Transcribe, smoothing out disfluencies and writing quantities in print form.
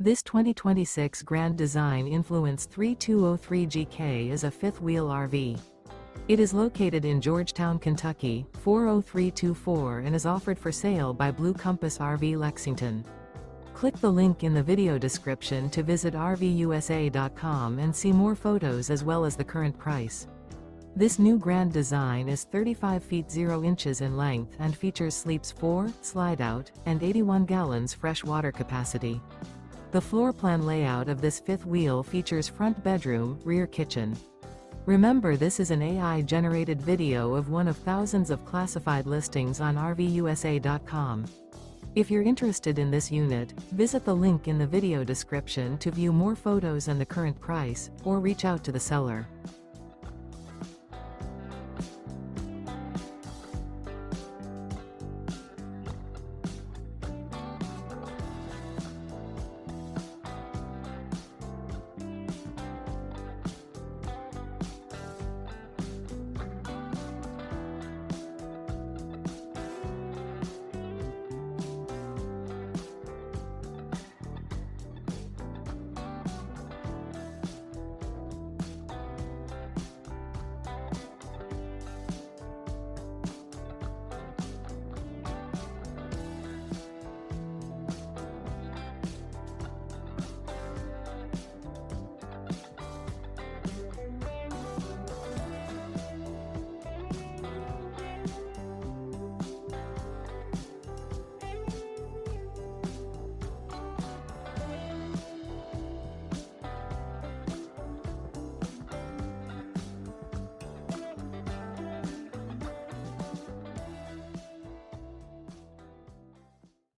This 2026 Grand Design Influence 3203GK is a fifth-wheel RV. It is located in Georgetown, Kentucky, 40324 and is offered for sale by Blue Compass RV Lexington. Click the link in the video description to visit RVUSA.com and see more photos as well as the current price. This new Grand Design is 35 feet 0 inches in length and features sleeps 4, slide-out, and 81 gallons fresh water capacity. The floor plan layout of this fifth wheel features front bedroom, rear kitchen. Remember, this is an AI-generated video of one of thousands of classified listings on RVUSA.com. If you're interested in this unit, visit the link in the video description to view more photos and the current price, or reach out to the seller.